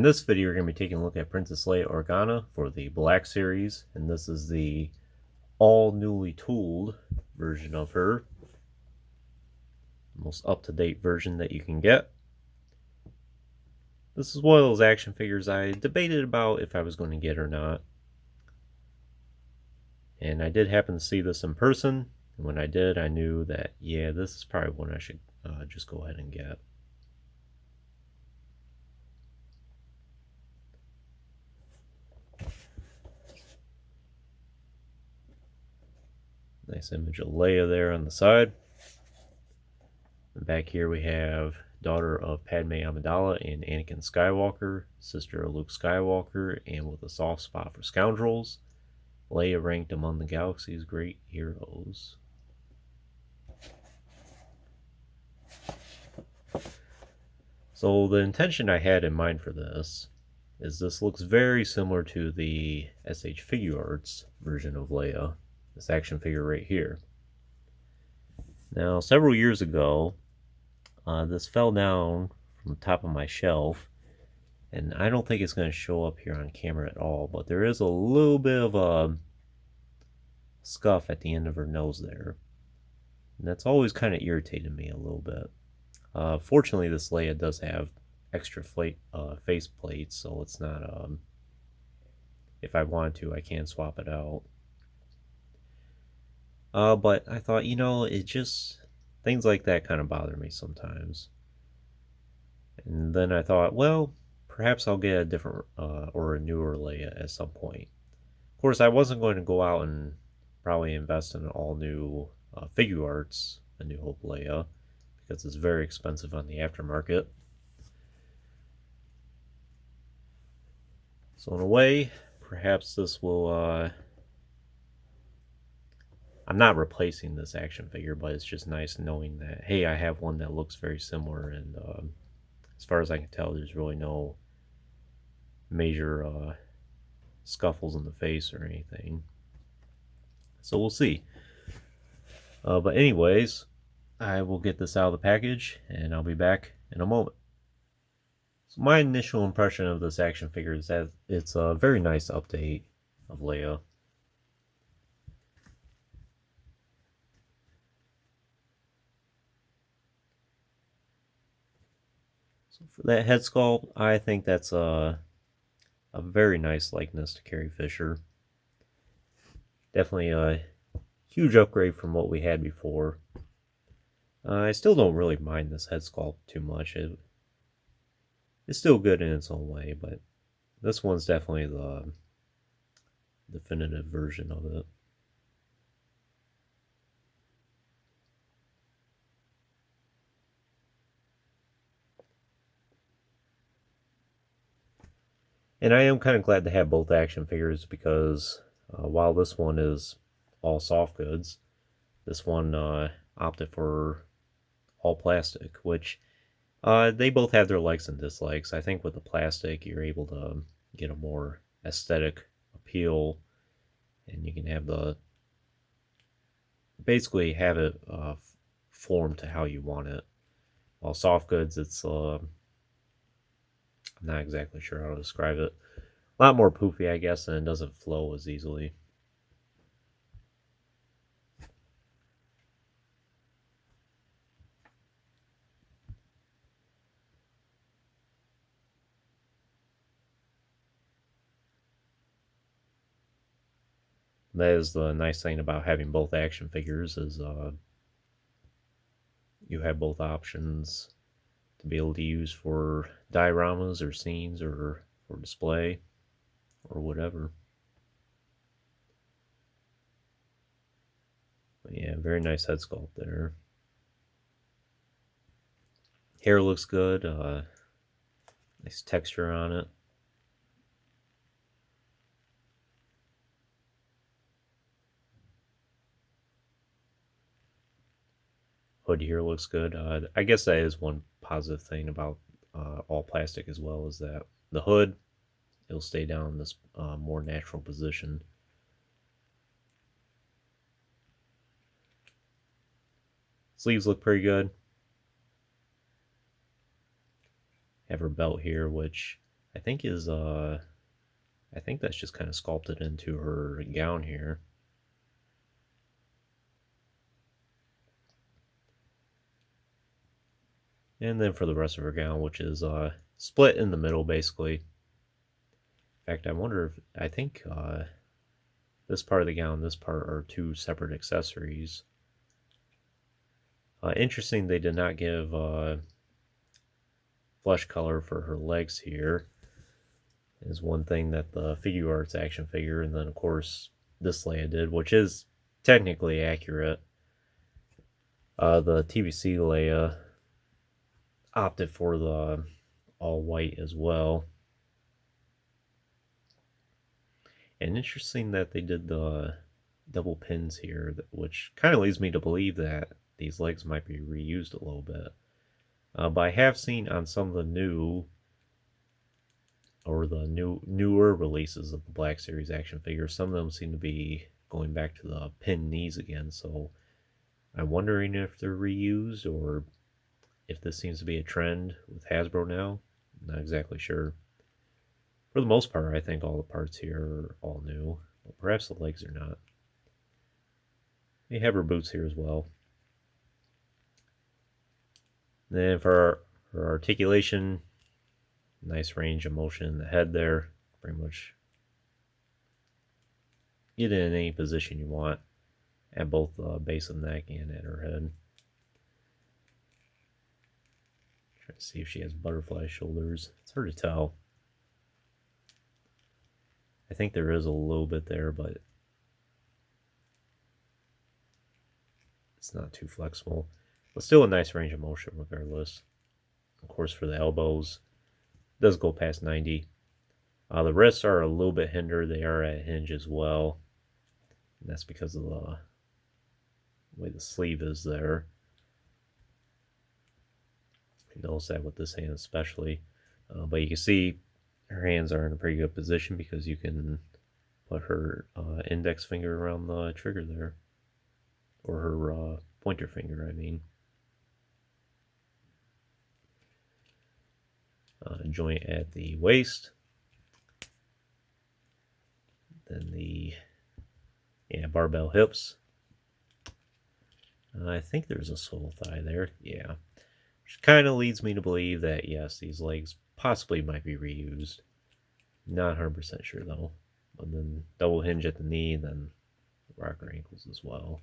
In this video, we're going to be taking a look at Princess Leia Organa for the Black Series, and this is the all newly tooled version of her. The most up-to-date version that you can get. This is one of those action figures I debated about if I was going to get or not. And I did happen to see this in person, and when I did, I knew that, yeah, this is probably one I should just go ahead and get. Nice image of Leia there on the side. And back here we have daughter of Padme Amidala and Anakin Skywalker, sister of Luke Skywalker, and with a soft spot for scoundrels. Leia ranked among the galaxy's great heroes. So the intention I had in mind for this is this looks very similar to the SH Figuarts version of Leia. This action figure right here. Now, several years ago, this fell down from the top of my shelf, and I don't think it's going to show up here on camera at all, but there is a little bit of a scuff at the end of her nose there. And that's always kind of irritated me a little bit. Fortunately, this Leia does have extra face plates, so it's not, if I wanted to, I can swap it out. But I thought, it just, things like that kind of bother me sometimes. And then I thought, well, perhaps I'll get a different, or a newer Leia at some point. Of course, I wasn't going to go out and probably invest in an all-new Figuarts, A New Hope Leia, because it's very expensive on the aftermarket. So in a way, perhaps this will, I'm not replacing this action figure, but it's just nice knowing that, hey, I have one that looks very similar, and as far as I can tell, there's really no major scuffles in the face or anything. So we'll see. But anyways, I will get this out of the package, and I'll be back in a moment. So my initial impression of this action figure is that it's a very nice update of Leia. So for that head sculpt, I think that's a very nice likeness to Carrie Fisher. Definitely a huge upgrade from what we had before. I still don't really mind this head sculpt too much. It's still good in its own way, but this one's definitely the definitive version of it. And I am kind of glad to have both action figures because while this one is all soft goods, this one opted for all plastic, which they both have their likes and dislikes. I think with the plastic, you're able to get a more aesthetic appeal, and you can have basically have it formed to how you want it. While soft goods, it's I'm not exactly sure how to describe it. A lot more poofy, I guess, and it doesn't flow as easily. That is the nice thing about having both action figures is you have both options to be able to use for dioramas or scenes or for display or whatever. But yeah, very nice head sculpt there. Hair looks good. Nice texture on it. Hood here looks good. I guess that is one positive thing about all plastic as well, is that the hood, it'll stay down in this more natural position. Sleeves look pretty good. Have her belt here, which I think is I think that's just kind of sculpted into her gown here. And then for the rest of her gown, which is split in the middle basically. In fact, I wonder if I think this part of the gown, this part are two separate accessories. Interesting, they did not give flesh color for her legs here. Is one thing that the Figure Arts action figure, and then of course this Leia did, which is technically accurate. The TVC Leia opted for the all white as well. And interesting that they did the double pins here, which kind of leads me to believe that these legs might be reused a little bit. But I have seen on some of the newer releases of the Black Series action figures, some of them seem to be going back to the pin knees again. So I'm wondering if they're reused or if this seems to be a trend with Hasbro now. I'm not exactly sure. For the most part, I think all the parts here are all new. Well, perhaps the legs are not. They have her boots here as well. Then for her articulation, nice range of motion in the head there. Pretty much get in any position you want at both the base of the neck and at her head. Try to see if she has butterfly shoulders. It's hard to tell. I think there is a little bit there, but it's not too flexible. But still a nice range of motion regardless. Of course, for the elbows, it does go past 90. The wrists are a little bit hindered. They are at hinge as well. And that's because of the way the sleeve is there. You notice that with this hand especially. But you can see her hands are in a pretty good position because you can put her index finger around the trigger there. Or her pointer finger, I mean. Joint at the waist. Then the barbell hips. I think there's a swivel thigh there. Yeah. Which kind of leads me to believe that, yes, these legs possibly might be reused. Not 100% sure, though. But then double hinge at the knee, and then rocker ankles as well.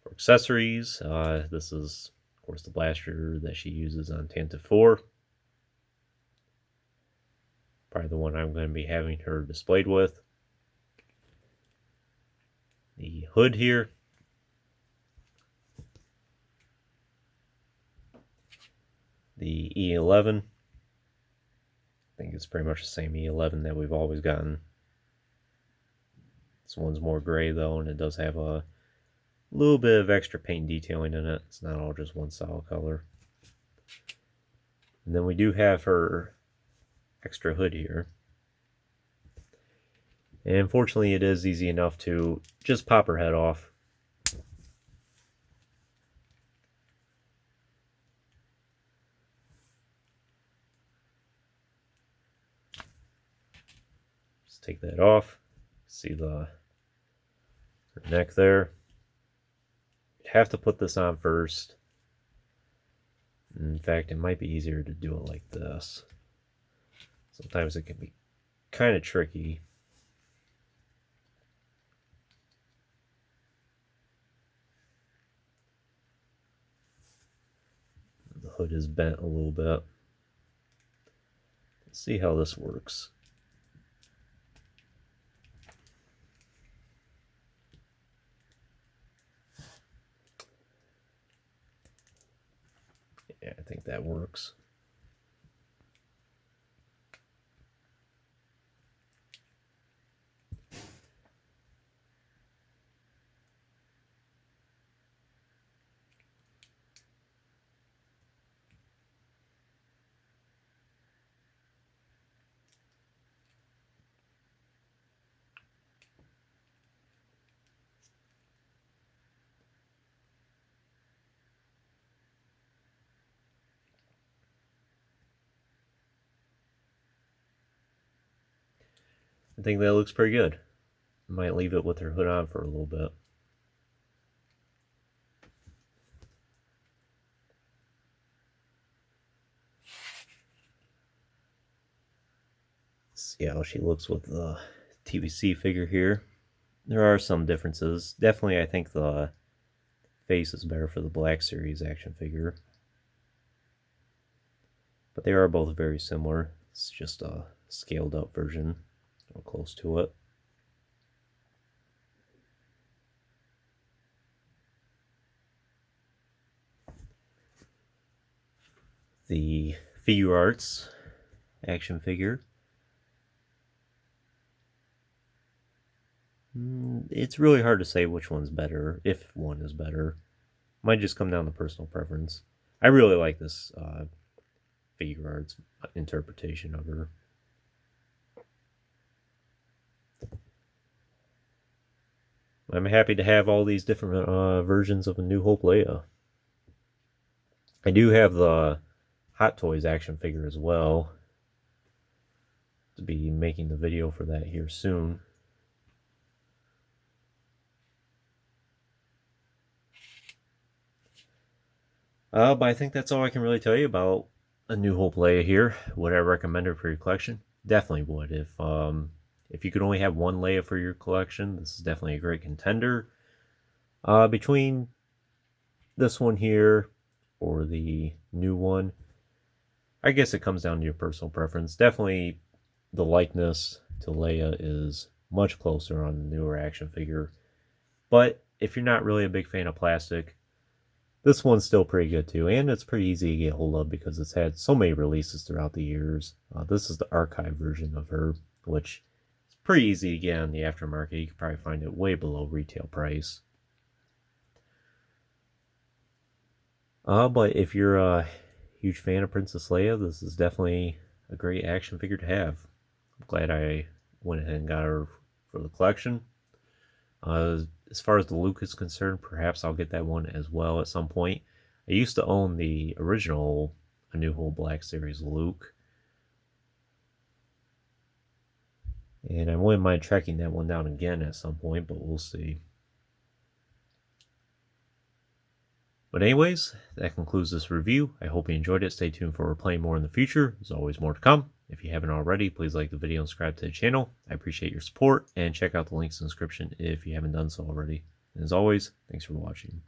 For accessories, this is, of course, the blaster that she uses on Tantive 4. Probably the one I'm going to be having her displayed with. The hood here. The E11. I think it's pretty much the same E11 that we've always gotten. This one's more gray though, and it does have a little bit of extra paint detailing in it. It's not all just one solid color. And then we do have her extra hood here. And fortunately it is easy enough to just pop her head off. Just take that off. See her neck there. You have to put this on first. In fact, it might be easier to do it like this. Sometimes it can be kind of tricky. The hood is bent a little bit. Let's see how this works. Yeah, I think that works. I think that looks pretty good. I might leave it with her hood on for a little bit. See how she looks with the TVC figure here. There are some differences. Definitely, I think the face is better for the Black Series action figure. But they are both very similar. It's just a scaled up version, or close to it. The Figure Arts action figure. It's really hard to say which one's better, if one is better. Might just come down to personal preference. I really like this Figure Arts interpretation of her. I'm happy to have all these different versions of A New Hope Leia. I do have the Hot Toys action figure as well. To be making the video for that here soon. But I think that's all I can really tell you about A New Hope Leia here. Would I recommend her for your collection? Definitely would. If you could only have one Leia for your collection, this is definitely a great contender. Between this one here or the new one, I guess it comes down to your personal preference. Definitely the likeness to Leia is much closer on the newer action figure. But if you're not really a big fan of plastic, this one's still pretty good too, and it's pretty easy to get hold of because it's had so many releases throughout the years. This is the archive version of her, which is pretty easy to get on the aftermarket. You can probably find it way below retail price. But if you're a huge fan of Princess Leia, this is definitely a great action figure to have. I'm glad I went ahead and got her for the collection. As far as the Luke is concerned, perhaps I'll get that one as well at some point. I used to own the original A New Hope Black Series Luke, and I wouldn't mind tracking that one down again at some point, but we'll see. But anyways, that concludes this review. I hope you enjoyed it. Stay tuned for playing more in the future. There's always more to come. If you haven't already, please like the video and subscribe to the channel. I appreciate your support, and check out the links in the description if you haven't done so already. And as always, thanks for watching.